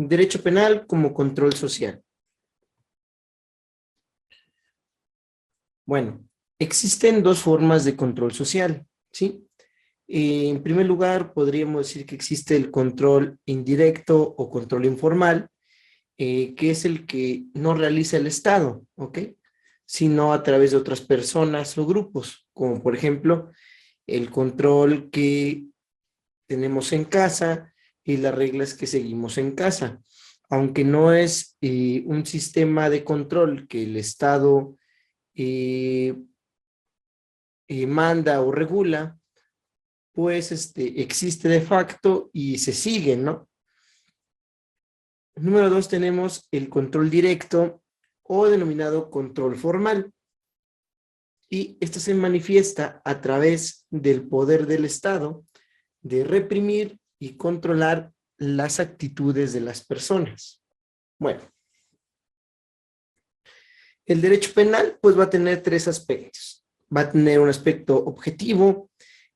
Derecho penal como control social. Bueno, existen dos formas de control social, ¿sí? En primer lugar, podríamos decir que existe el control indirecto o control informal, que es el que no realiza el Estado, ¿ok? Sino a través de otras personas o grupos, como por ejemplo, el control que tenemos en casa y las reglas que seguimos en casa. Aunque no es un sistema de control que el Estado eh, manda o regula, pues existe de facto y se sigue, ¿no? Número dos, tenemos el control directo o denominado control formal. Y esto se manifiesta a través del poder del Estado de reprimir y controlar las actitudes de las personas. Bueno, el derecho penal pues va a tener tres aspectos. Va a tener un aspecto objetivo,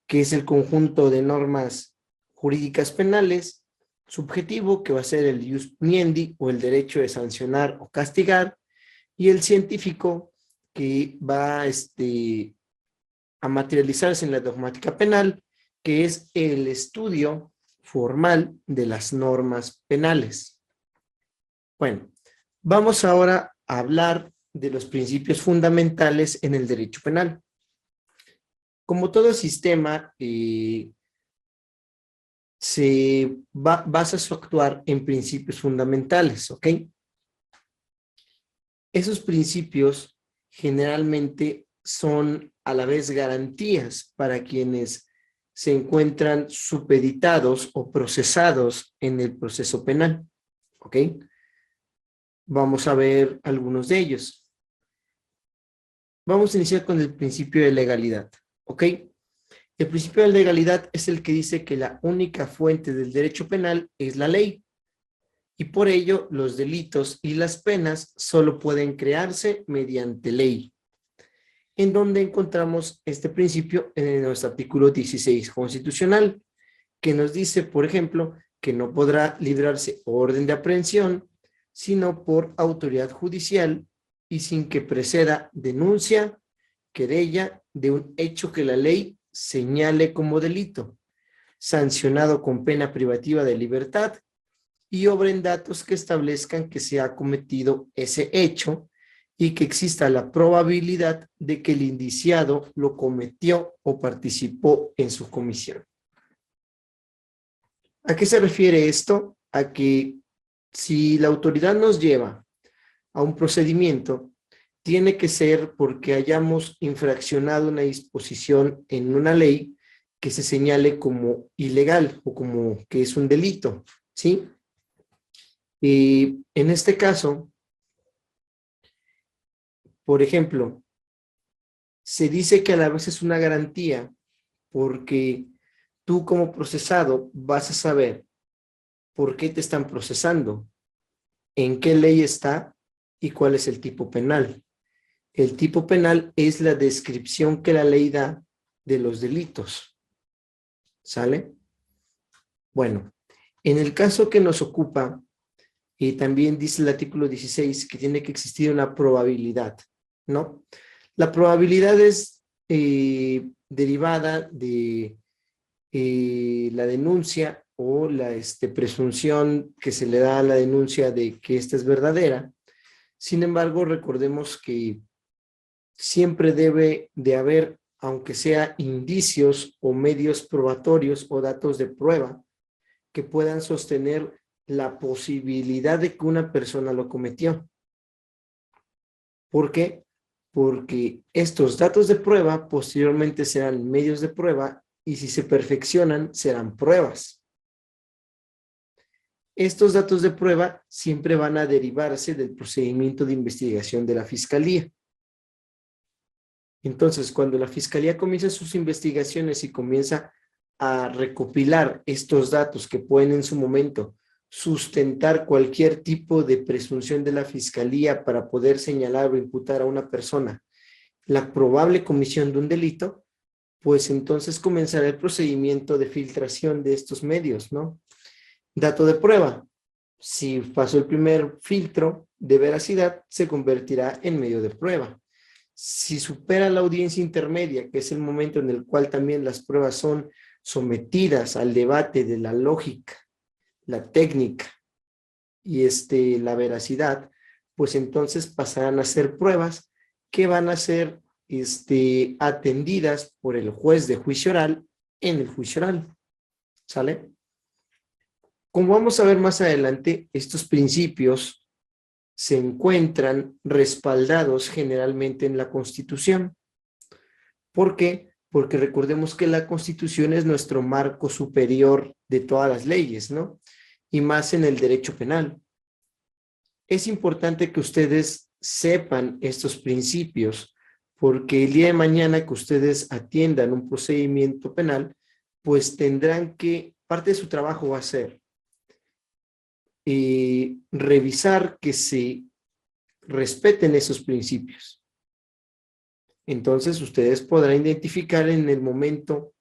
que es el conjunto de normas jurídicas penales; subjetivo, que va a ser el ius puniendi o el derecho de sancionar o castigar; y el científico, que va a materializarse en la dogmática penal, que es el estudio formal de las normas penales. Bueno, vamos ahora a hablar de los principios fundamentales en el derecho penal. Como todo sistema, se basa su actuar en principios fundamentales, ¿ok? Esos principios generalmente son a la vez garantías para quienes se encuentran supeditados o procesados en el proceso penal, ¿ok? Vamos a ver algunos de ellos. Vamos a iniciar con el principio de legalidad, ¿ok? El principio de legalidad es el que dice que la única fuente del derecho penal es la ley, y por ello los delitos y las penas solo pueden crearse mediante ley. En donde encontramos este principio en nuestro artículo 16 constitucional, que nos dice, por ejemplo, que no podrá librarse orden de aprehensión, sino por autoridad judicial y sin que preceda denuncia, querella de un hecho que la ley señale como delito, sancionado con pena privativa de libertad, y obren datos que establezcan que se ha cometido ese hecho y que exista la probabilidad de que el indiciado lo cometió o participó en su comisión. ¿A qué se refiere esto? A que si la autoridad nos lleva a un procedimiento, tiene que ser porque hayamos infraccionado una disposición en una ley que se señale como ilegal o como que es un delito, ¿sí? Y en este caso, por ejemplo, se dice que a la vez es una garantía porque tú como procesado vas a saber por qué te están procesando, en qué ley está y cuál es el tipo penal. El tipo penal es la descripción que la ley da de los delitos. ¿Sale? Bueno, en el caso que nos ocupa, también dice el artículo 16 que tiene que existir una probabilidad, ¿no? La probabilidad es derivada de la denuncia o la presunción que se le da a la denuncia de que esta es verdadera. Sin embargo, recordemos que siempre debe de haber, aunque sea indicios o medios probatorios o datos de prueba que puedan sostener la posibilidad de que una persona lo cometió. ¿Por qué? Porque estos datos de prueba posteriormente serán medios de prueba y si se perfeccionan serán pruebas. Estos datos de prueba siempre van a derivarse del procedimiento de investigación de la Fiscalía. Entonces, cuando la Fiscalía comienza sus investigaciones y comienza a recopilar estos datos que pueden en su momento sustentar cualquier tipo de presunción de la Fiscalía para poder señalar o imputar a una persona la probable comisión de un delito, pues entonces comenzará el procedimiento de filtración de estos medios, ¿no? Dato de prueba. Si pasó el primer filtro de veracidad, se convertirá en medio de prueba. Si supera la audiencia intermedia, que es el momento en el cual también las pruebas son sometidas al debate de la lógica, la técnica y la veracidad, pues entonces pasarán a ser pruebas que van a ser atendidas por el juez de juicio oral en el juicio oral. ¿Sale? Como vamos a ver más adelante, estos principios se encuentran respaldados generalmente en la Constitución. ¿Por qué? Porque recordemos que la Constitución es nuestro marco superior de todas las leyes, ¿no? Y más en el derecho penal. Es importante que ustedes sepan estos principios, porque el día de mañana que ustedes atiendan un procedimiento penal, pues tendrán que, parte de su trabajo va a ser revisar que se respeten esos principios. Entonces, ustedes podrán identificar en el momento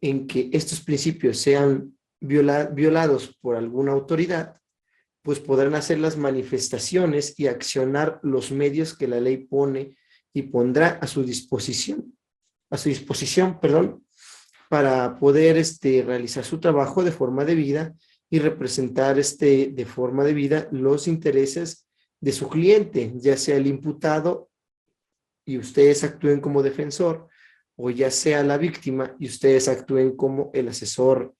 en que estos principios sean violados por alguna autoridad, pues podrán hacer las manifestaciones y accionar los medios que la ley pone y pondrá a su disposición, perdón, para poder realizar su trabajo de forma debida y representar de forma debida los intereses de su cliente, ya sea el imputado y ustedes actúen como defensor, o ya sea la víctima y ustedes actúen como el asesor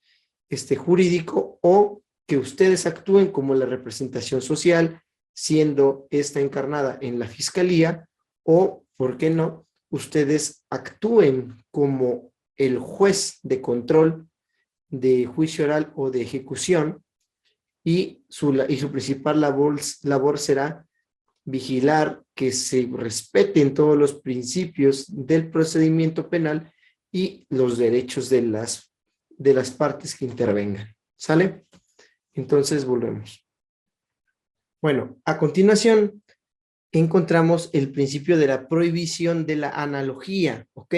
jurídico, o que ustedes actúen como la representación social, siendo esta encarnada en la fiscalía, o, ¿por qué no?, ustedes actúen como el juez de control de juicio oral o de ejecución, y su principal labor será vigilar que se respeten todos los principios del procedimiento penal y los derechos de las partes que intervengan. ¿Sale? Entonces volvemos. Bueno, a continuación encontramos el principio de la prohibición de la analogía, ¿ok?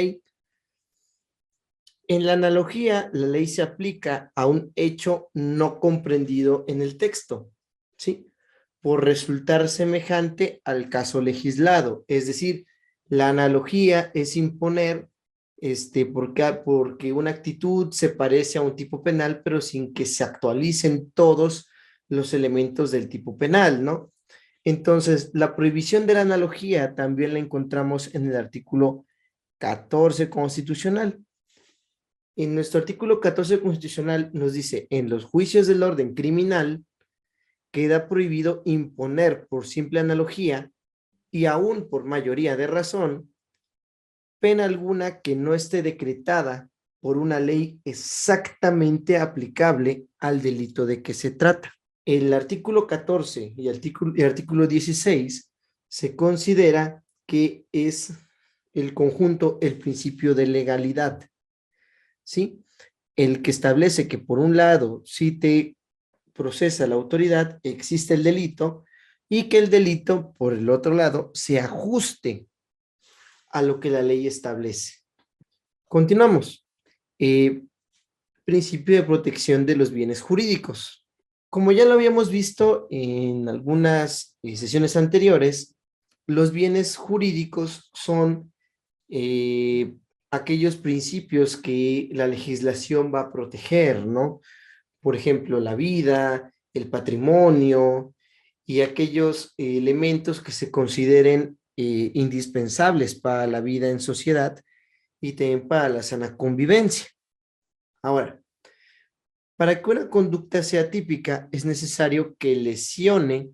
En la analogía, la ley se aplica a un hecho no comprendido en el texto, ¿sí? Por resultar semejante al caso legislado. Es decir, la analogía es imponer, porque una actitud se parece a un tipo penal, pero sin que se actualicen todos los elementos del tipo penal, ¿no? Entonces, la prohibición de la analogía también la encontramos en el artículo 14 constitucional. En nuestro artículo 14 constitucional nos dice, en los juicios del orden criminal, queda prohibido imponer por simple analogía y aún por mayoría de razón, pena alguna que no esté decretada por una ley exactamente aplicable al delito de que se trata. El artículo 14 y el artículo 16 se considera que es el conjunto, el principio de legalidad, ¿sí? El que establece que por un lado, si te procesa la autoridad, existe el delito, y que el delito, por el otro lado, se ajuste a lo que la ley establece. Continuamos. Principio de protección de los bienes jurídicos. Como ya lo habíamos visto en algunas sesiones anteriores, los bienes jurídicos son aquellos principios que la legislación va a proteger, ¿no? Por ejemplo, la vida, el patrimonio y aquellos elementos que se consideren indispensables para la vida en sociedad y también para la sana convivencia. Ahora, para que una conducta sea típica, es necesario que lesione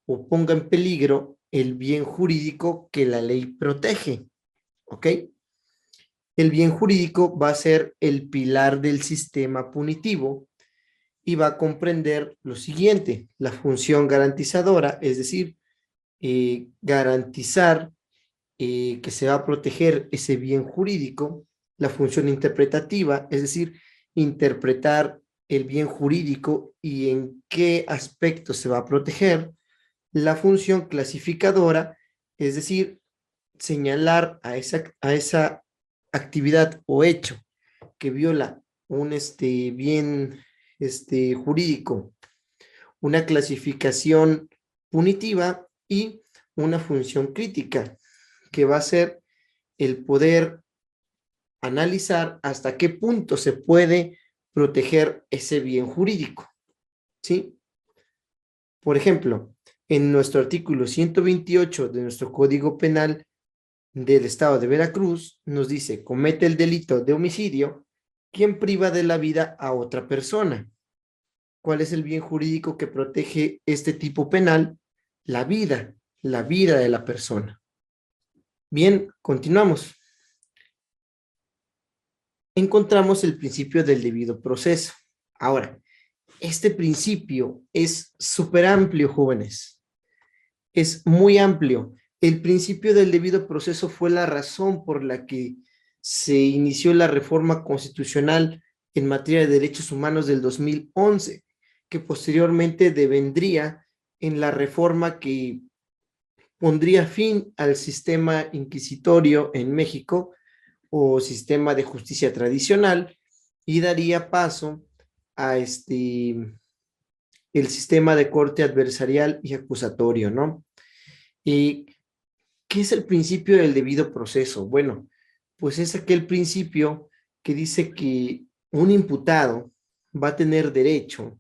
o ponga en peligro el bien jurídico que la ley protege, ¿ok? El bien jurídico va a ser el pilar del sistema punitivo y va a comprender lo siguiente: la función garantizadora, es decir, garantizar que se va a proteger ese bien jurídico; la función interpretativa, es decir, interpretar el bien jurídico y en qué aspecto se va a proteger; la función clasificadora, es decir, señalar a esa actividad o hecho que viola un bien jurídico, una clasificación punitiva y una función crítica, que va a ser el poder analizar hasta qué punto se puede proteger ese bien jurídico, ¿sí? Por ejemplo, en nuestro artículo 128 de nuestro Código Penal del Estado de Veracruz, nos dice: comete el delito de homicidio quien priva de la vida a otra persona. ¿Cuál es el bien jurídico que protege este tipo penal? La vida de la persona. Bien, continuamos. Encontramos el principio del debido proceso. Ahora, este principio es súper amplio, jóvenes. Es muy amplio. El principio del debido proceso fue la razón por la que se inició la reforma constitucional en materia de derechos humanos del 2011, que posteriormente devendría en la reforma que pondría fin al sistema inquisitorio en México o sistema de justicia tradicional y daría paso a el sistema de corte adversarial y acusatorio, ¿no? ¿Y qué es el principio del debido proceso? Bueno, pues es aquel principio que dice que un imputado va a tener derecho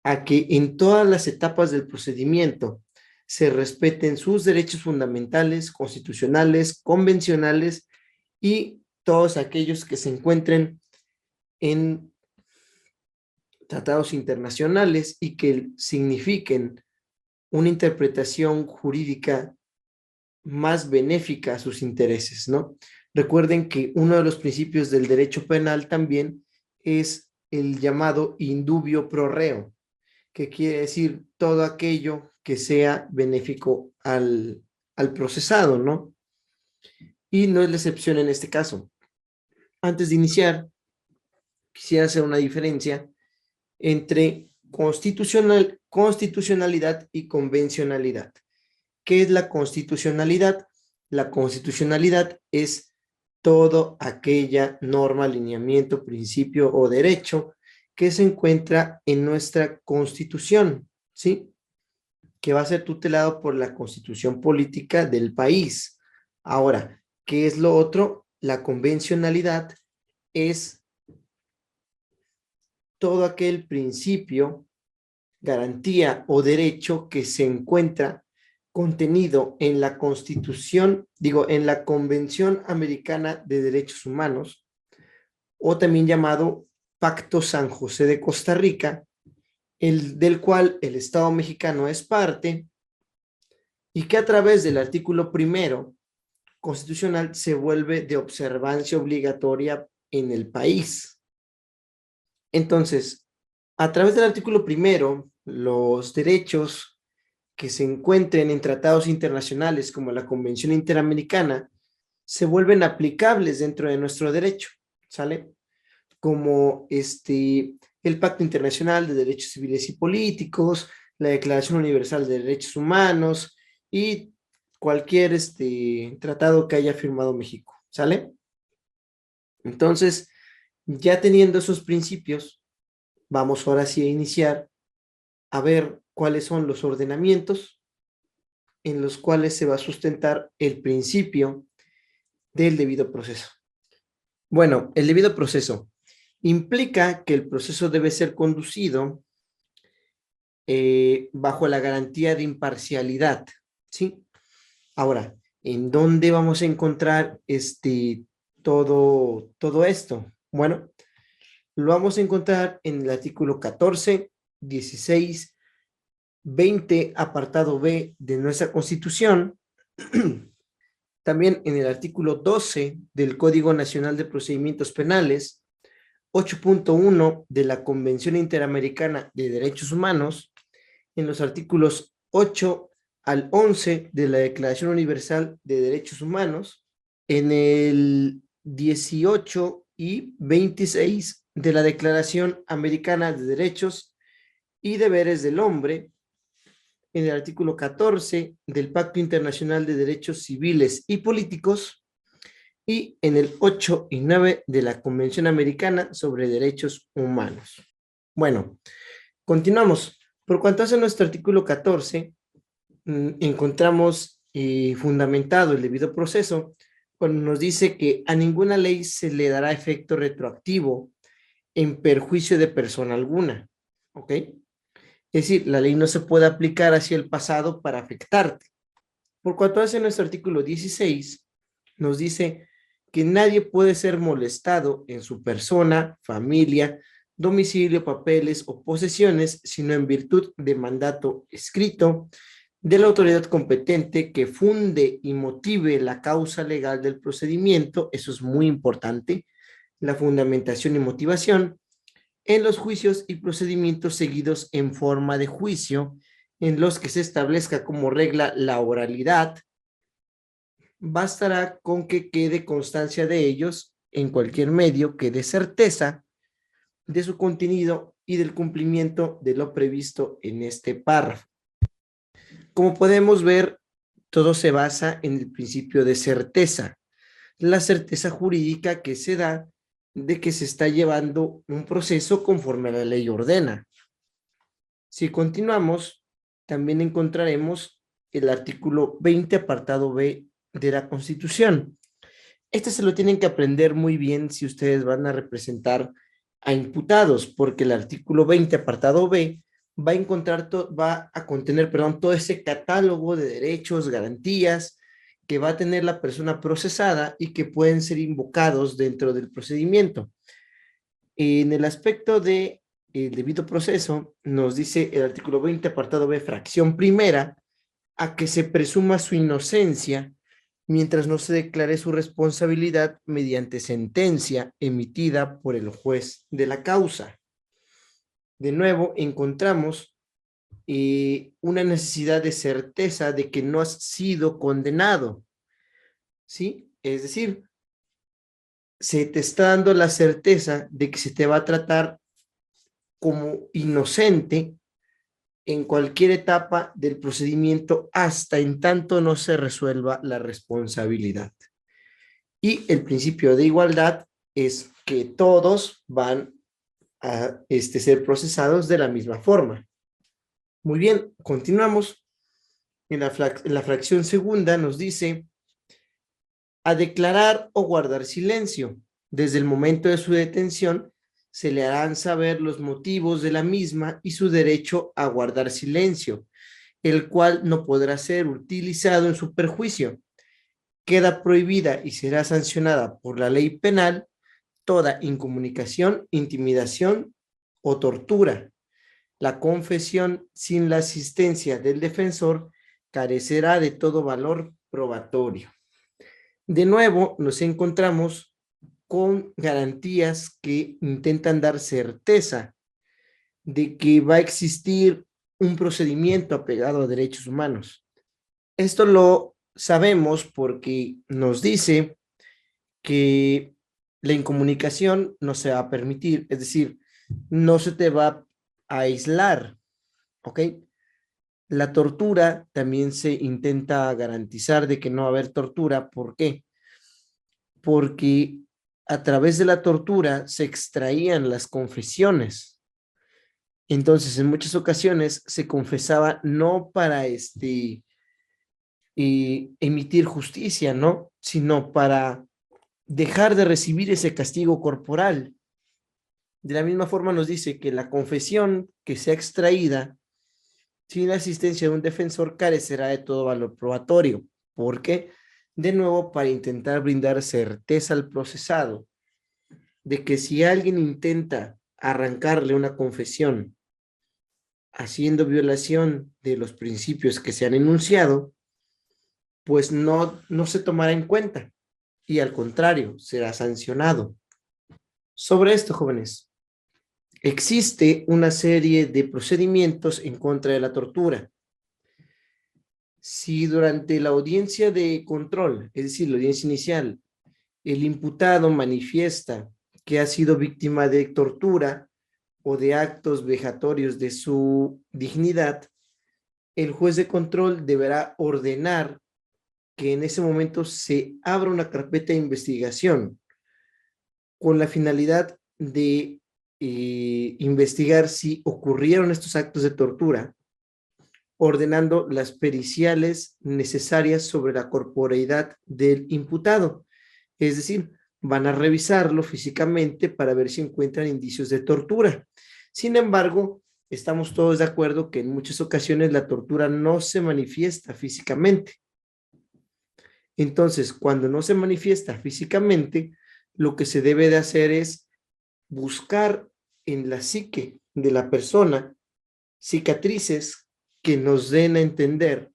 a que en todas las etapas del procedimiento se respeten sus derechos fundamentales, constitucionales, convencionales y todos aquellos que se encuentren en tratados internacionales y que signifiquen una interpretación jurídica más benéfica a sus intereses, ¿no? Recuerden que uno de los principios del derecho penal también es el llamado indubio pro reo, que quiere decir todo aquello que sea benéfico al procesado, ¿no? Y no es la excepción en este caso. Antes de iniciar, quisiera hacer una diferencia entre constitucionalidad y convencionalidad. ¿Qué es la constitucionalidad? La constitucionalidad es todo aquella norma, lineamiento, principio o derecho que se encuentra en nuestra Constitución, ¿sí? Que va a ser tutelado por la Constitución política del país. Ahora, ¿qué es lo otro? La convencionalidad es todo aquel principio, garantía o derecho que se encuentra contenido en la Constitución, en la Convención Americana de Derechos Humanos, o también llamado Pacto San José de Costa Rica, del cual el Estado mexicano es parte, y que a través del artículo primero constitucional se vuelve de observancia obligatoria en el país. Entonces, a través del artículo primero, los derechos que se encuentren en tratados internacionales como la Convención Interamericana se vuelven aplicables dentro de nuestro derecho, ¿sale? Como el Pacto Internacional de Derechos Civiles y Políticos, la Declaración Universal de Derechos Humanos y cualquier tratado que haya firmado México, ¿sale? Entonces, ya teniendo esos principios, vamos ahora sí a iniciar a ver cuáles son los ordenamientos en los cuales se va a sustentar el principio del debido proceso. Bueno, el debido proceso implica que el proceso debe ser conducido bajo la garantía de imparcialidad, ¿sí? Ahora, ¿en dónde vamos a encontrar todo esto? Bueno, lo vamos a encontrar en el artículo 14, 16, 20, apartado B de nuestra Constitución, también en el artículo 12 del Código Nacional de Procedimientos Penales, 8.1 de la Convención Interamericana de Derechos Humanos, en los artículos 8 al 11 de la Declaración Universal de Derechos Humanos, en el 18 y 26 de la Declaración Americana de Derechos y Deberes del Hombre, en el artículo 14 del Pacto Internacional de Derechos Civiles y Políticos y en el 8 y 9 de la Convención Americana sobre Derechos Humanos. Bueno, continuamos. Por cuanto hace nuestro artículo 14, encontramos fundamentado el debido proceso cuando nos dice que a ninguna ley se le dará efecto retroactivo en perjuicio de persona alguna, ¿ok? Es decir, la ley no se puede aplicar hacia el pasado para afectarte. Por cuanto hace nuestro artículo 16, nos dice que nadie puede ser molestado en su persona, familia, domicilio, papeles o posesiones, sino en virtud de mandato escrito de la autoridad competente que funde y motive la causa legal del procedimiento. Eso es muy importante, la fundamentación y motivación en los juicios y procedimientos seguidos en forma de juicio, en los que se establezca como regla la oralidad. Bastará con que quede constancia de ellos en cualquier medio que dé certeza de su contenido y del cumplimiento de lo previsto en este párrafo. Como podemos ver, todo se basa en el principio de certeza, la certeza jurídica que se da de que se está llevando un proceso conforme a la ley ordena. Si continuamos, también encontraremos el artículo 20, apartado B de la Constitución. Este se lo tienen que aprender muy bien si ustedes van a representar a imputados, porque el artículo 20, apartado B, va a contener, perdón, todo ese catálogo de derechos, garantías que va a tener la persona procesada y que pueden ser invocados dentro del procedimiento. En el aspecto de el debido proceso, nos dice el artículo 20, apartado B, fracción primera, a que se presuma su inocencia mientras no se declare su responsabilidad mediante sentencia emitida por el juez de la causa. De nuevo, encontramos una necesidad de certeza de que no has sido condenado, ¿sí? Es decir, se te está dando la certeza de que se te va a tratar como inocente en cualquier etapa del procedimiento hasta en tanto no se resuelva la responsabilidad. Y el principio de igualdad es que todos van a ser procesados de la misma forma. Muy bien, continuamos. En la fracción segunda nos dice a declarar o guardar silencio. Desde el momento de su detención se le harán saber los motivos de la misma y su derecho a guardar silencio, el cual no podrá ser utilizado en su perjuicio. Queda prohibida y será sancionada por la ley penal toda incomunicación, intimidación o tortura. La confesión sin la asistencia del defensor carecerá de todo valor probatorio. De nuevo, nos encontramos con garantías que intentan dar certeza de que va a existir un procedimiento apegado a derechos humanos. Esto lo sabemos porque nos dice que la incomunicación no se va a permitir, es decir, no se te va a aislar, ¿ok? La tortura también se intenta garantizar de que no va a haber tortura. ¿Por qué? Porque a través de la tortura se extraían las confesiones. Entonces, en muchas ocasiones se confesaba no para emitir justicia, ¿no? Sino para dejar de recibir ese castigo corporal. De la misma forma nos dice que la confesión que sea extraída sin la asistencia de un defensor carecerá de todo valor probatorio. ¿Por qué? De nuevo, para intentar brindar certeza al procesado de que si alguien intenta arrancarle una confesión haciendo violación de los principios que se han enunciado, pues no se tomará en cuenta y al contrario, será sancionado. Sobre esto, jóvenes, existe una serie de procedimientos en contra de la tortura. Si durante la audiencia de control, es decir, la audiencia inicial, el imputado manifiesta que ha sido víctima de tortura o de actos vejatorios de su dignidad, el juez de control deberá ordenar que en ese momento se abra una carpeta de investigación con la finalidad de investigar si ocurrieron estos actos de tortura, ordenando las periciales necesarias sobre la corporeidad del imputado. Es decir, van a revisarlo físicamente para ver si encuentran indicios de tortura. Sin embargo, estamos todos de acuerdo que en muchas ocasiones la tortura no se manifiesta físicamente. Entonces, cuando no se manifiesta físicamente, lo que se debe de hacer es buscar en la psique de la persona cicatrices que nos den a entender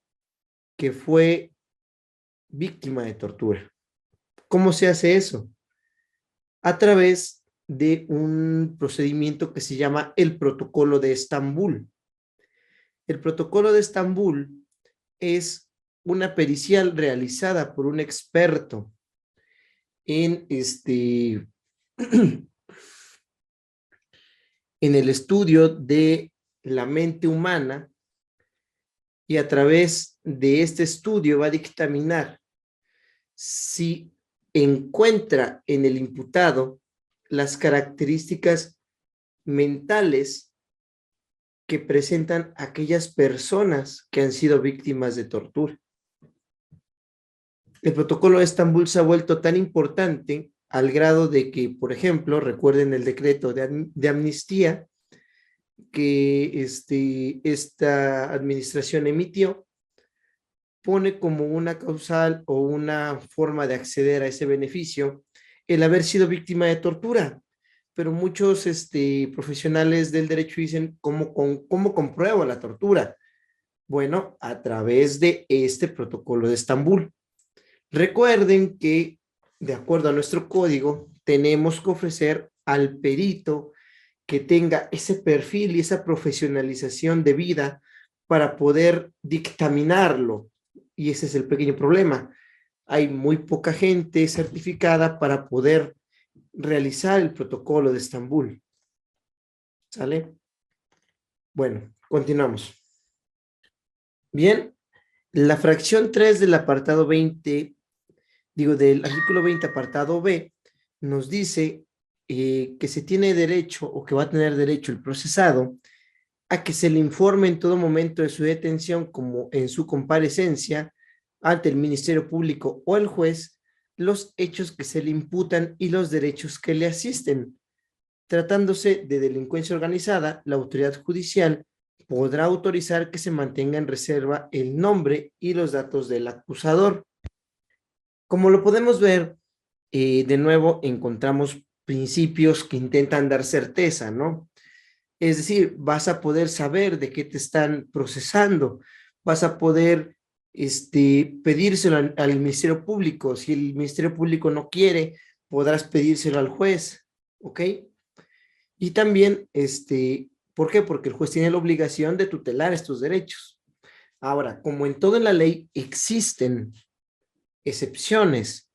que fue víctima de tortura. ¿Cómo se hace eso? A través de un procedimiento que se llama el Protocolo de Estambul. El Protocolo de Estambul es una pericial realizada por un experto en en el estudio de la mente humana, y a través de este estudio va a dictaminar si encuentra en el imputado las características mentales que presentan aquellas personas que han sido víctimas de tortura. El protocolo de Estambul se ha vuelto tan importante al grado de que, por ejemplo, recuerden el decreto de amnistía que esta administración emitió, pone como una causal o una forma de acceder a ese beneficio el haber sido víctima de tortura. Pero muchos profesionales del derecho dicen, ¿cómo compruebo la tortura? Bueno, a través de este protocolo de Estambul. Recuerden que, de acuerdo a nuestro código, tenemos que ofrecer al perito que tenga ese perfil y esa profesionalización de vida para poder dictaminarlo. Y ese es el pequeño problema. Hay muy poca gente certificada para poder realizar el protocolo de Estambul. ¿Sale? Bueno, continuamos. Bien, la fracción 3 del apartado 20, del artículo 20, apartado B, nos dice que se tiene derecho o que va a tener derecho el procesado a que se le informe en todo momento de su detención como en su comparecencia ante el Ministerio Público o el juez los hechos que se le imputan y los derechos que le asisten. Tratándose de delincuencia organizada, la autoridad judicial podrá autorizar que se mantenga en reserva el nombre y los datos del acusador. Como lo podemos ver, de nuevo encontramos principios que intentan dar certeza, ¿no? Es decir, vas a poder saber de qué te están procesando, vas a poder pedírselo al Ministerio Público. Si el Ministerio Público no quiere, podrás pedírselo al juez, ¿ok? Y también, ¿por qué? Porque el juez tiene la obligación de tutelar estos derechos. Ahora, como en toda la ley existen excepciones,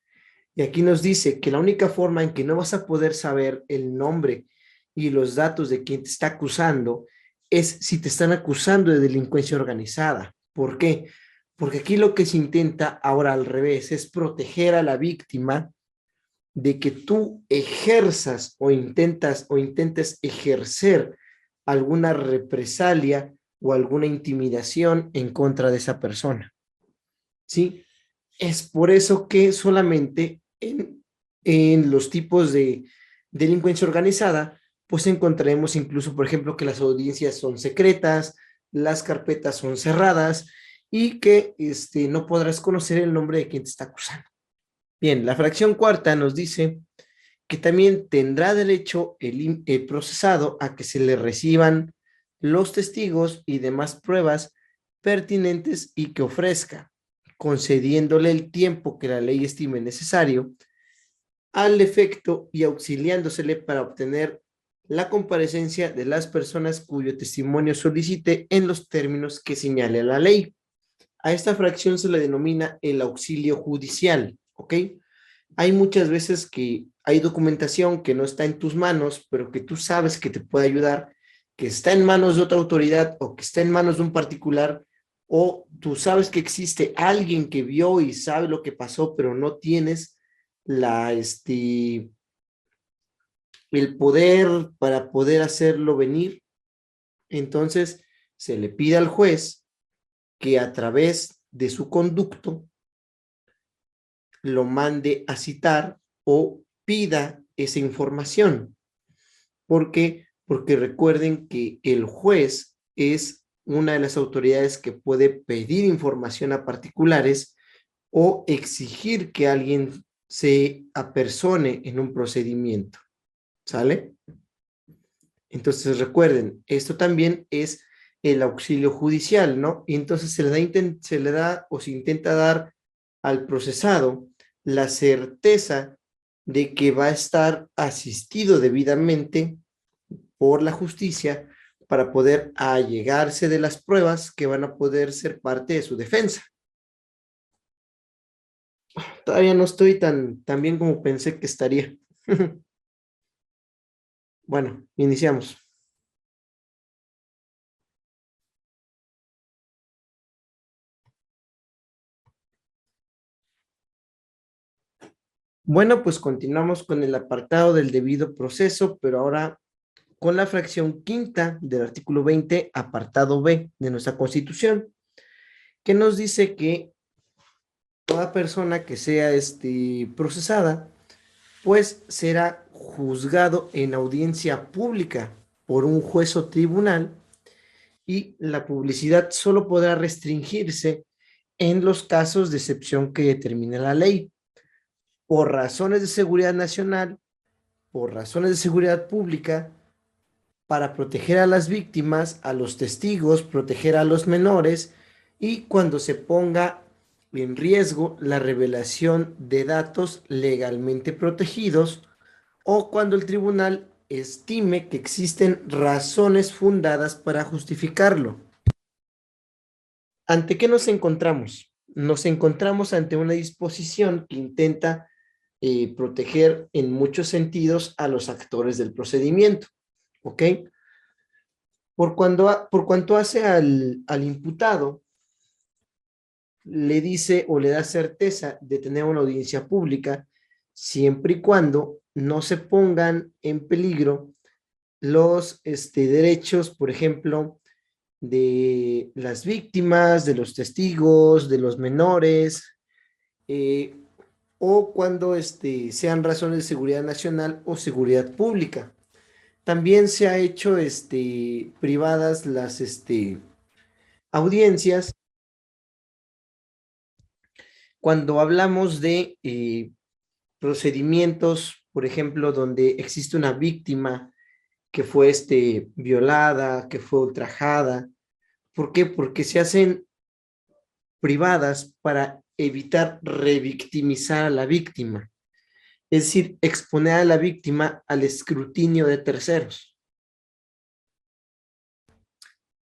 y aquí nos dice que la única forma en que no vas a poder saber el nombre y los datos de quien te está acusando es si te están acusando de delincuencia organizada. ¿Por qué? Porque aquí lo que se intenta ahora al revés es proteger a la víctima de que tú ejerzas o intentes ejercer alguna represalia o alguna intimidación en contra de esa persona. ¿Sí? Es por eso que solamente en los tipos de delincuencia organizada, pues encontraremos incluso, por ejemplo, que las audiencias son secretas, las carpetas son cerradas y que no podrás conocer el nombre de quien te está acusando. Bien, la fracción cuarta nos dice que también tendrá derecho el procesado a que se le reciban los testigos y demás pruebas pertinentes y que ofrezca, concediéndole el tiempo que la ley estime necesario al efecto y auxiliándosele para obtener la comparecencia de las personas cuyo testimonio solicite en los términos que señale la ley. A esta fracción se le denomina el auxilio judicial, ¿ok? Hay muchas veces que hay documentación que no está en tus manos, pero que tú sabes que te puede ayudar, que está en manos de otra autoridad o que está en manos de un particular, o tú sabes que existe alguien que vio y sabe lo que pasó, pero no tienes el poder para poder hacerlo venir, entonces se le pide al juez que a través de su conducto lo mande a citar o pida esa información. ¿Por qué? Porque recuerden que el juez es una de las autoridades que puede pedir información a particulares o exigir que alguien se apersone en un procedimiento. ¿Sale? Entonces recuerden, esto también es el auxilio judicial, ¿no? Y entonces se le da o se intenta dar al procesado la certeza de que va a estar asistido debidamente por la justicia para poder allegarse de las pruebas que van a poder ser parte de su defensa. Todavía no estoy tan bien como pensé que estaría. Bueno, iniciamos. Bueno, pues continuamos con el apartado del debido proceso, pero ahora con la fracción quinta del artículo 20, apartado B de nuestra Constitución, que nos dice que toda persona que sea procesada, pues será juzgado en audiencia pública por un juez o tribunal, y la publicidad solo podrá restringirse en los casos de excepción que determine la ley, por razones de seguridad nacional, por razones de seguridad pública, para proteger a las víctimas, a los testigos, proteger a los menores, y cuando se ponga en riesgo la revelación de datos legalmente protegidos, o cuando el tribunal estime que existen razones fundadas para justificarlo. ¿Ante qué nos encontramos? Nos encontramos ante una disposición que intenta proteger en muchos sentidos a los actores del procedimiento, ¿ok? Por cuanto hace al imputado, le dice o le da certeza de tener una audiencia pública, siempre y cuando no se pongan en peligro los derechos, por ejemplo, de las víctimas, de los testigos, de los menores, eh, o cuando sean razones de seguridad nacional o seguridad pública. También se ha hecho privadas las audiencias cuando hablamos de procedimientos, por ejemplo, donde existe una víctima que fue violada, que fue ultrajada. ¿Por qué? Porque se hacen privadas para evitar revictimizar a la víctima, es decir, exponer a la víctima al escrutinio de terceros.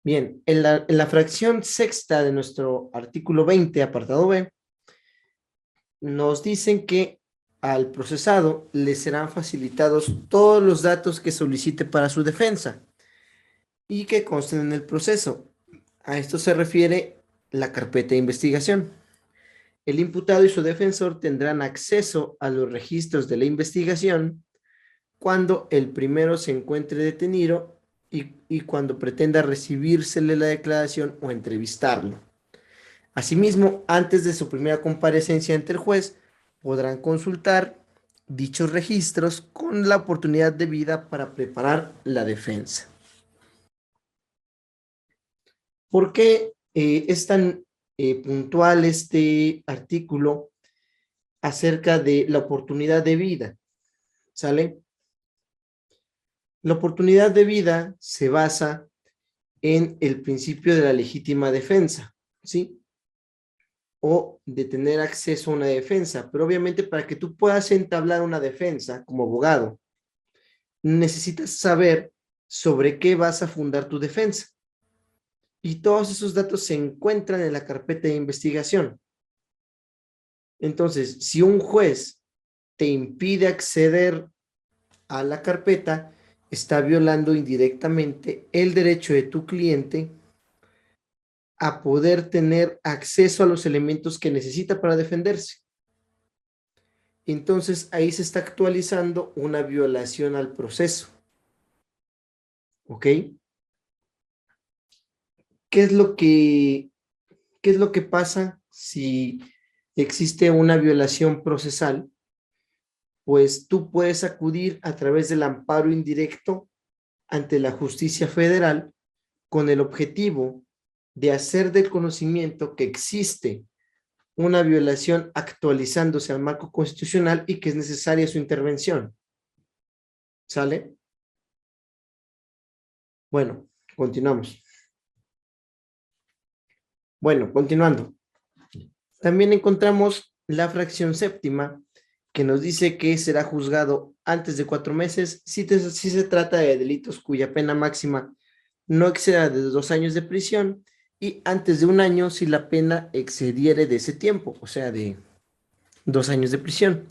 Bien, en la fracción sexta de nuestro artículo 20, apartado B, nos dicen que al procesado le serán facilitados todos los datos que solicite para su defensa y que consten en el proceso. A esto se refiere la carpeta de investigación. El imputado y su defensor tendrán acceso a los registros de la investigación cuando el primero se encuentre detenido y cuando pretenda recibírsele la declaración o entrevistarlo. Asimismo, antes de su primera comparecencia ante el juez, podrán consultar dichos registros con la oportunidad debida para preparar la defensa. ¿Por qué es tan puntual este artículo acerca de la oportunidad de vida? ¿Sale? La oportunidad de vida se basa en el principio de la legítima defensa, ¿sí? O de tener acceso a una defensa. Pero obviamente para que tú puedas entablar una defensa como abogado, necesitas saber sobre qué vas a fundar tu defensa. Y todos esos datos se encuentran en la carpeta de investigación. Entonces, si un juez te impide acceder a la carpeta, está violando indirectamente el derecho de tu cliente a poder tener acceso a los elementos que necesita para defenderse. Entonces ahí se está actualizando una violación al proceso. ¿Ok? ¿Qué es lo que, qué es lo que pasa si existe una violación procesal? Pues tú puedes acudir a través del amparo indirecto ante la justicia federal con el objetivo de hacer del conocimiento que existe una violación actualizándose al marco constitucional y que es necesaria su intervención. ¿Sale? Bueno, continuamos. Bueno, continuando. También encontramos la fracción séptima que nos dice que será juzgado antes de 4 meses si se trata de delitos cuya pena máxima no exceda de 2 años de prisión y antes de 1 año si la pena excediere de ese tiempo, o sea, de 2 años de prisión,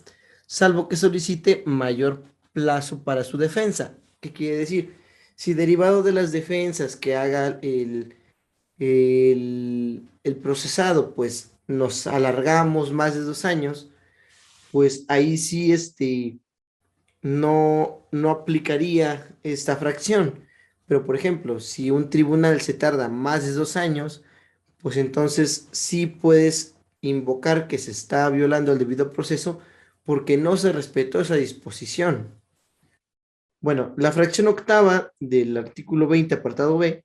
salvo que solicite mayor plazo para su defensa. ¿Qué quiere decir? Si derivado de las defensas que haga el procesado, pues nos alargamos más de 2 años, pues ahí sí no aplicaría esta fracción. Pero, por ejemplo, si un tribunal se tarda más de 2 años, pues entonces sí puedes invocar que se está violando el debido proceso porque no se respetó esa disposición. Bueno, la fracción octava del artículo 20, apartado B,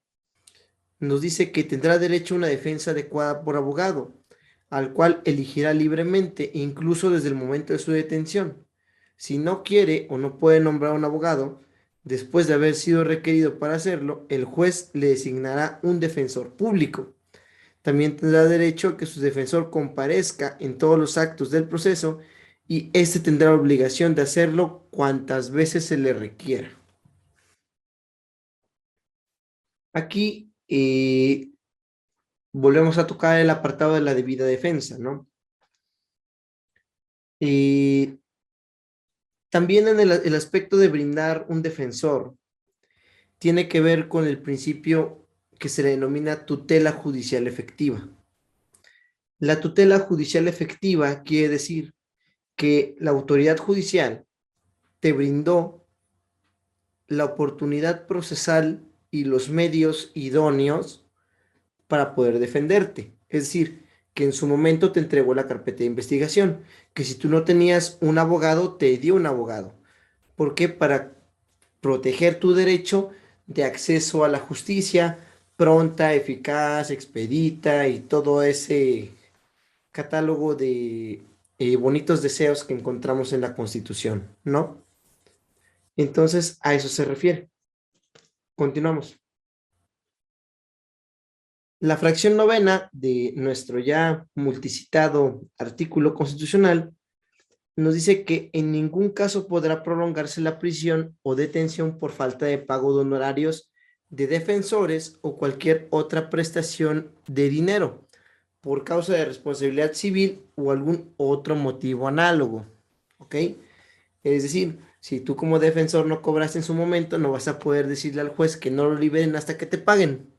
nos dice que tendrá derecho a una defensa adecuada por abogado, al cual elegirá libremente, incluso desde el momento de su detención. Si no quiere o no puede nombrar un abogado, después de haber sido requerido para hacerlo, el juez le designará un defensor público. También tendrá derecho a que su defensor comparezca en todos los actos del proceso y éste tendrá obligación de hacerlo cuantas veces se le requiera. Aquí volvemos a tocar el apartado de la debida defensa, ¿no? También en el aspecto de brindar un defensor, tiene que ver con el principio que se le denomina tutela judicial efectiva. La tutela judicial efectiva quiere decir que la autoridad judicial te brindó la oportunidad procesal y los medios idóneos para poder defenderte. Es decir, que en su momento te entregó la carpeta de investigación, que si tú no tenías un abogado, te dio un abogado. ¿Por qué? Para proteger tu derecho de acceso a la justicia pronta, eficaz, expedita y todo ese catálogo de bonitos deseos que encontramos en la Constitución, ¿no? Entonces, a eso se refiere. Continuamos. La fracción novena de nuestro ya multicitado artículo constitucional nos dice que en ningún caso podrá prolongarse la prisión o detención por falta de pago de honorarios de defensores o cualquier otra prestación de dinero por causa de responsabilidad civil o algún otro motivo análogo. ¿Ok? Es decir, si tú como defensor no cobraste en su momento, no vas a poder decirle al juez que no lo liberen hasta que te paguen.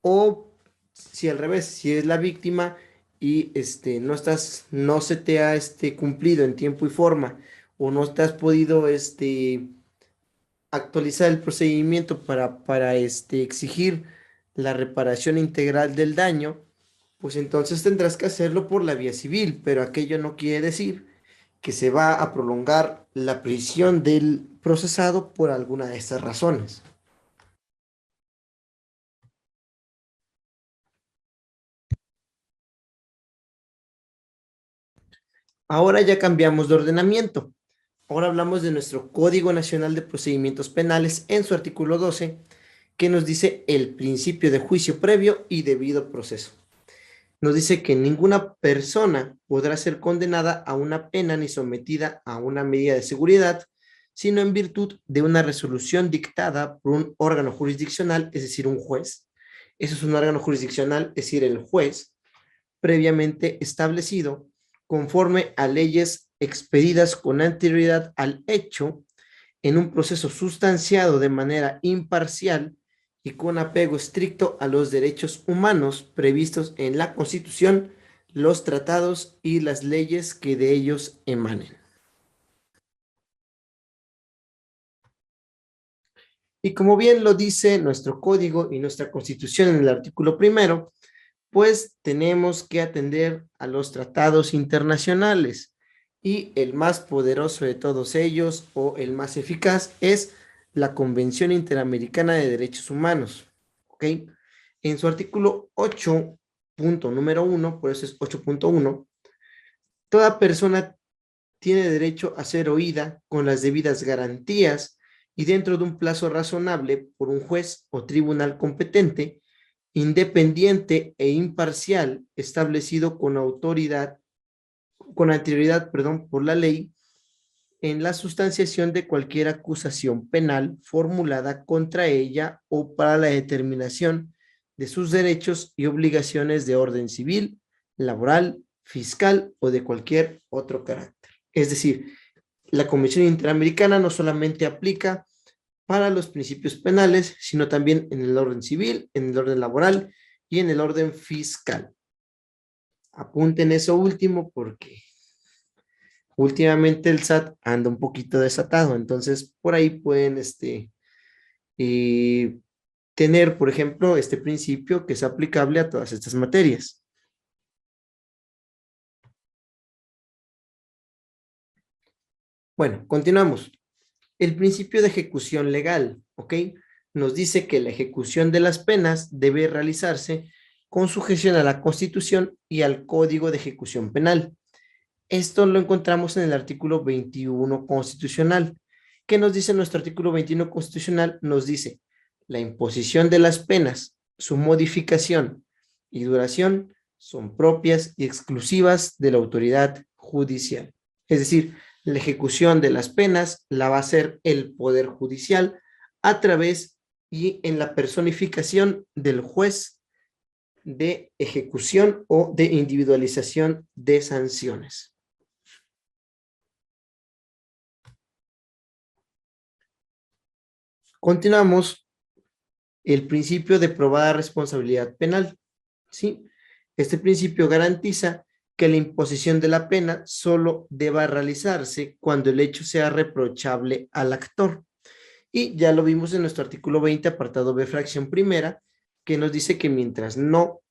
O si al revés, si es la víctima y no se te ha cumplido en tiempo y forma o no te has podido actualizar el procedimiento para exigir la reparación integral del daño, pues entonces tendrás que hacerlo por la vía civil, pero aquello no quiere decir que se va a prolongar la prisión del procesado por alguna de estas razones. Ahora ya cambiamos de ordenamiento. Ahora hablamos de nuestro Código Nacional de Procedimientos Penales en su artículo 12, que nos dice el principio de juicio previo y debido proceso. Nos dice que ninguna persona podrá ser condenada a una pena ni sometida a una medida de seguridad, sino en virtud de una resolución dictada por un órgano jurisdiccional, es decir, un juez. Eso es un órgano jurisdiccional, es decir, el juez, previamente establecido conforme a leyes expedidas con anterioridad al hecho en un proceso sustanciado de manera imparcial y con apego estricto a los derechos humanos previstos en la Constitución, los tratados y las leyes que de ellos emanen. Y como bien lo dice nuestro código y nuestra Constitución en el artículo primero, pues tenemos que atender a los tratados internacionales y el más poderoso de todos ellos o el más eficaz es la Convención Interamericana de Derechos Humanos, ¿ok? En su artículo 8, punto número 1, por eso es 8.1, toda persona tiene derecho a ser oída con las debidas garantías y dentro de un plazo razonable por un juez o tribunal competente, independiente e imparcial, establecido con anterioridad, perdón, por la ley, en la sustanciación de cualquier acusación penal formulada contra ella o para la determinación de sus derechos y obligaciones de orden civil, laboral, fiscal o de cualquier otro carácter. Es decir, la Convención Interamericana no solamente aplica para los principios penales, sino también en el orden civil, en el orden laboral y en el orden fiscal. Apunten eso último porque últimamente el SAT anda un poquito desatado, entonces por ahí pueden eh, tener, por ejemplo, este principio que es aplicable a todas estas materias. Bueno, continuamos. El principio de ejecución legal, ¿ok? Nos dice que la ejecución de las penas debe realizarse con sujeción a la Constitución y al Código de Ejecución Penal. Esto lo encontramos en el artículo 21 constitucional. ¿Qué nos dice nuestro artículo 21 constitucional? Nos dice, la imposición de las penas, su modificación y duración son propias y exclusivas de la autoridad judicial. Es decir, la ejecución de las penas la va a hacer el Poder Judicial a través y en la personificación del juez de ejecución o de individualización de sanciones. Continuamos el principio de probada responsabilidad penal, ¿sí? Este principio garantiza que la imposición de la pena solo deba realizarse cuando el hecho sea reprochable al actor. Y ya lo vimos en nuestro artículo 20, apartado B, fracción primera, que nos dice que mientras no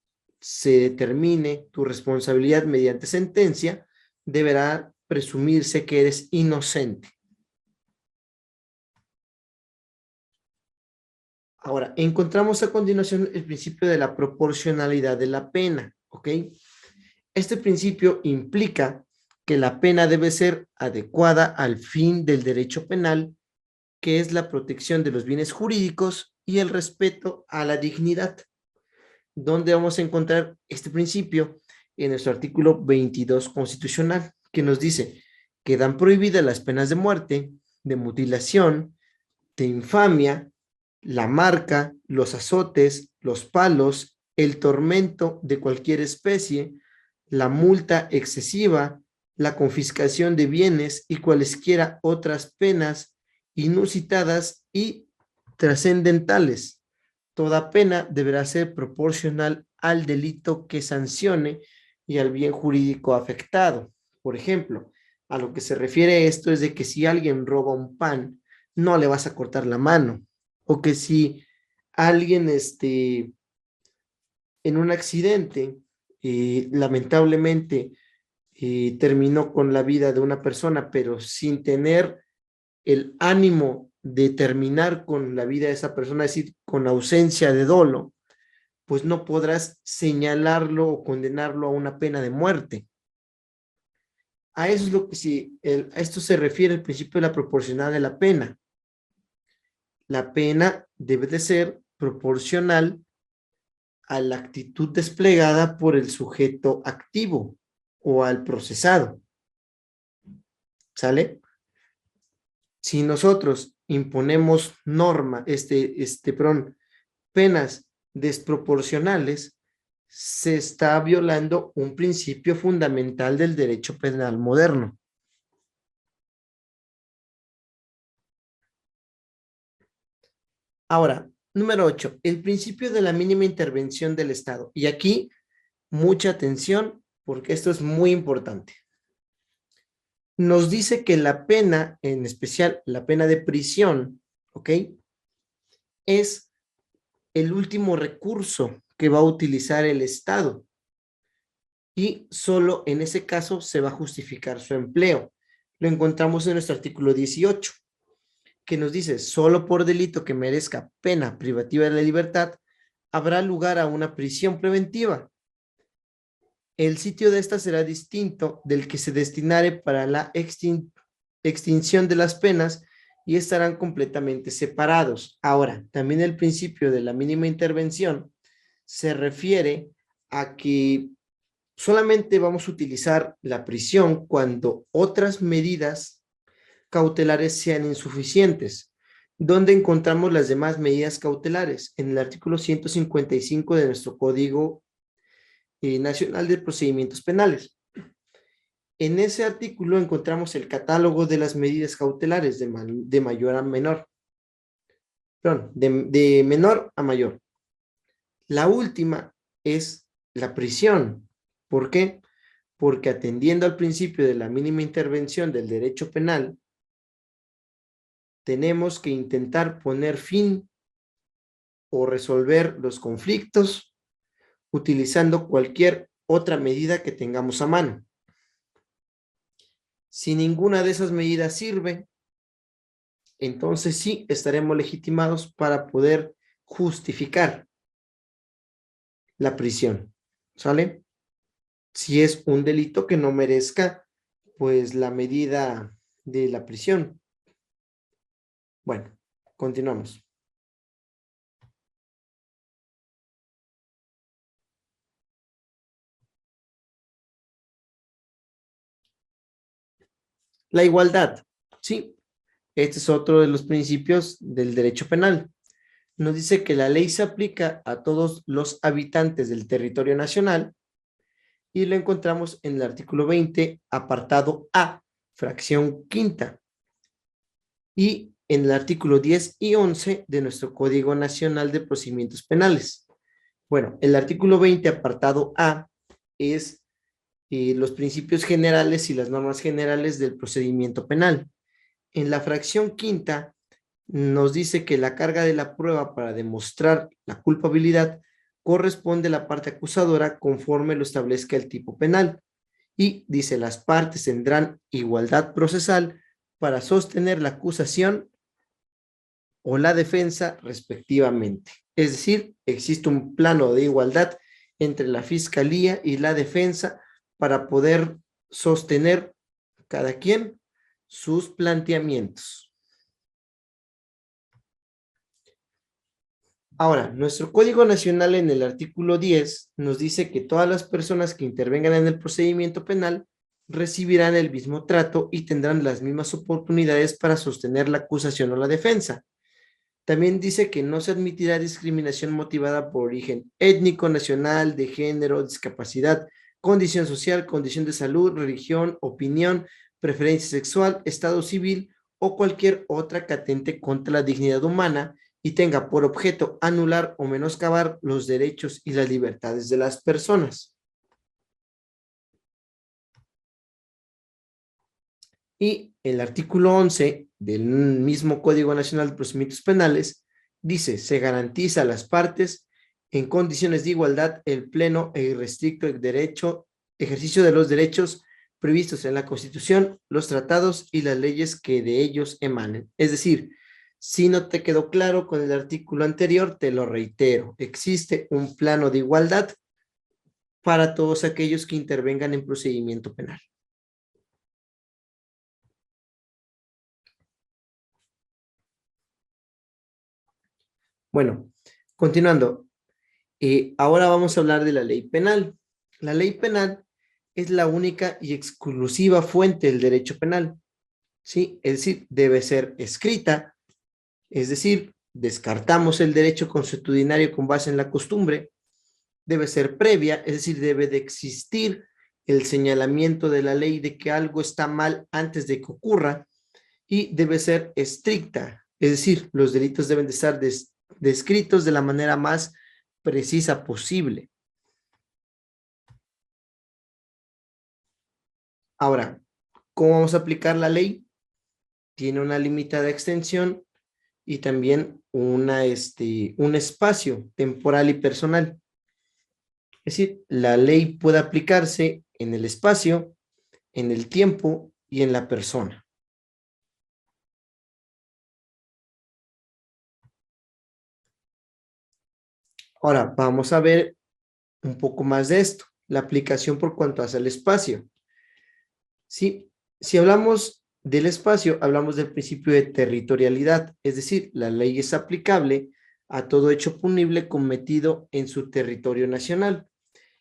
se determine tu responsabilidad mediante sentencia, deberá presumirse que eres inocente. Ahora, encontramos a continuación el principio de la proporcionalidad de la pena, ¿ok? Este principio implica que la pena debe ser adecuada al fin del derecho penal, que es la protección de los bienes jurídicos y el respeto a la dignidad. ¿Dónde vamos a encontrar este principio? En nuestro artículo 22 constitucional, que nos dice: quedan prohibidas las penas de muerte, de mutilación, de infamia, la marca, los azotes, los palos, el tormento de cualquier especie, la multa excesiva, la confiscación de bienes y cualesquiera otras penas inusitadas y trascendentales. Toda pena deberá ser proporcional al delito que sancione y al bien jurídico afectado. Por ejemplo, a lo que se refiere esto es de que si alguien roba un pan, no le vas a cortar la mano. O que si alguien en un accidente lamentablemente terminó con la vida de una persona, pero sin tener el ánimo de terminar con la vida de esa persona, es decir, con ausencia de dolo, pues no podrás señalarlo o condenarlo a una pena de muerte. A eso es lo que a esto se refiere el principio de la proporcionalidad de la pena. La pena debe de ser proporcional a la actitud desplegada por el sujeto activo o al procesado. ¿Sale? Si nosotros imponemos penas desproporcionales, se está violando un principio fundamental del derecho penal moderno. Ahora, Número 8, el principio de la mínima intervención del Estado. Y aquí, mucha atención, porque esto es muy importante. Nos dice que la pena, en especial la pena de prisión, ¿ok? Es el último recurso que va a utilizar el Estado. Y solo en ese caso se va a justificar su empleo. Lo encontramos en nuestro artículo 18, que nos dice, solo por delito que merezca pena privativa de la libertad, habrá lugar a una prisión preventiva. El sitio de esta será distinto del que se destinare para la extinción de las penas y estarán completamente separados. Ahora, también el principio de la mínima intervención se refiere a que solamente vamos a utilizar la prisión cuando otras medidas cautelares sean insuficientes. ¿Dónde encontramos las demás medidas cautelares? En el artículo 155 de nuestro Código Nacional de Procedimientos Penales. En ese artículo encontramos el catálogo de las medidas cautelares de mayor a menor. Perdón, de menor a mayor. La última es la prisión. ¿Por qué? Porque atendiendo al principio de la mínima intervención del derecho penal, tenemos que intentar poner fin o resolver los conflictos utilizando cualquier otra medida que tengamos a mano. Si ninguna de esas medidas sirve, entonces sí estaremos legitimados para poder justificar la prisión, ¿sale? Si es un delito que no merezca, pues, la medida de la prisión. Bueno, continuamos. La igualdad, sí, este es otro de los principios del derecho penal. Nos dice que la ley se aplica a todos los habitantes del territorio nacional y lo encontramos en el artículo 20, apartado A, fracción quinta, y en el artículo 10 y 11 de nuestro Código Nacional de Procedimientos Penales. Bueno, el artículo 20, apartado A, es los principios generales y las normas generales del procedimiento penal. En la fracción quinta nos dice que la carga de la prueba para demostrar la culpabilidad corresponde a la parte acusadora conforme lo establezca el tipo penal. Y dice, las partes tendrán igualdad procesal para sostener la acusación o la defensa respectivamente. Es decir, existe un plano de igualdad entre la fiscalía y la defensa para poder sostener cada quien sus planteamientos. Ahora, nuestro Código Nacional en el artículo 10 nos dice que todas las personas que intervengan en el procedimiento penal recibirán el mismo trato y tendrán las mismas oportunidades para sostener la acusación o la defensa. También dice que no se admitirá discriminación motivada por origen étnico, nacional, de género, discapacidad, condición social, condición de salud, religión, opinión, preferencia sexual, estado civil o cualquier otra que atente contra la dignidad humana y tenga por objeto anular o menoscabar los derechos y las libertades de las personas. Y el artículo 11 del mismo Código Nacional de Procedimientos Penales dice, se garantiza a las partes en condiciones de igualdad el pleno e irrestricto ejercicio de los derechos previstos en la Constitución, los tratados y las leyes que de ellos emanen. Es decir, si no te quedó claro con el artículo anterior, te lo reitero, existe un plano de igualdad para todos aquellos que intervengan en procedimiento penal. Bueno, continuando, ahora vamos a hablar de la ley penal. La ley penal es la única y exclusiva fuente del derecho penal, ¿sí? Es decir, debe ser escrita, es decir, descartamos el derecho consuetudinario con base en la costumbre, debe ser previa, es decir, debe de existir el señalamiento de la ley de que algo está mal antes de que ocurra, y debe ser estricta, es decir, los delitos deben de estar descritos de la manera más precisa posible. Ahora, ¿cómo vamos a aplicar la ley? Tiene una limitada extensión y también un espacio temporal y personal. Es decir, la ley puede aplicarse en el espacio, en el tiempo y en la persona. Ahora, vamos a ver un poco más de esto, la aplicación por cuanto hace al espacio. ¿Sí? Si hablamos del espacio, hablamos del principio de territorialidad, es decir, la ley es aplicable a todo hecho punible cometido en su territorio nacional.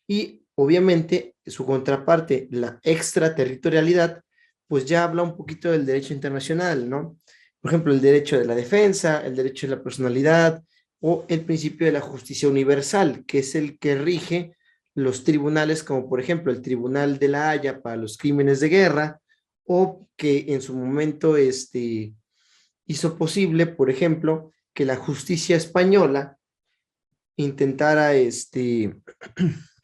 Y obviamente su contraparte, la extraterritorialidad, pues ya habla un poquito del derecho internacional, ¿no? Por ejemplo, el derecho de la defensa, el derecho de la personalidad o el principio de la justicia universal, que es el que rige los tribunales, como por ejemplo el Tribunal de la Haya para los crímenes de guerra, o que en su momento hizo posible, por ejemplo, que la justicia española intentara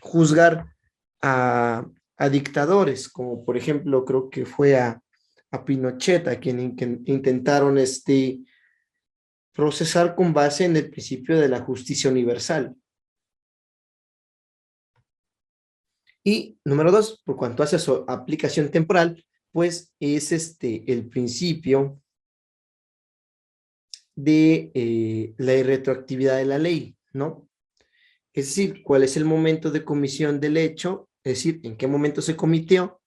juzgar a dictadores, como por ejemplo creo que fue a Pinochet, a quien intentaron procesar con base en el principio de la justicia universal. Y número dos, por cuanto hace su aplicación temporal, pues es el principio de la irretroactividad de la ley, ¿no? Es decir, cuál es el momento de comisión del hecho, es decir, en qué momento se cometió,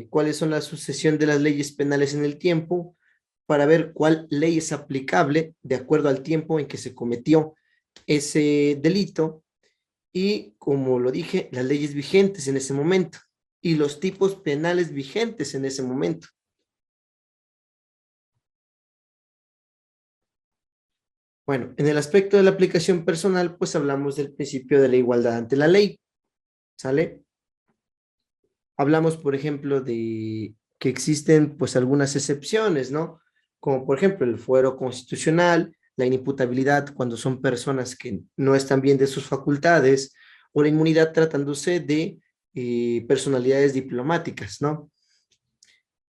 cuáles son la sucesión de las leyes penales en el tiempo, para ver cuál ley es aplicable de acuerdo al tiempo en que se cometió ese delito y, como lo dije, las leyes vigentes en ese momento y los tipos penales vigentes en ese momento. Bueno, en el aspecto de la aplicación personal, pues hablamos del principio de la igualdad ante la ley, ¿sale? Hablamos, por ejemplo, de que existen pues algunas excepciones, ¿no? Como por ejemplo el fuero constitucional, la inimputabilidad cuando son personas que no están bien de sus facultades, o la inmunidad tratándose de personalidades diplomáticas, ¿no?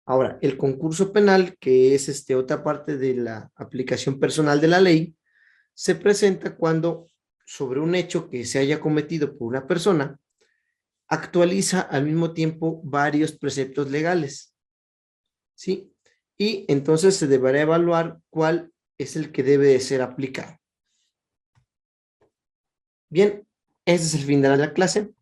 Ahora, el concurso penal, que es otra parte de la aplicación personal de la ley, se presenta cuando sobre un hecho que se haya cometido por una persona, actualiza al mismo tiempo varios preceptos legales, ¿sí? Y entonces se deberá evaluar cuál es el que debe de ser aplicado. Bien, ese es el fin de la clase.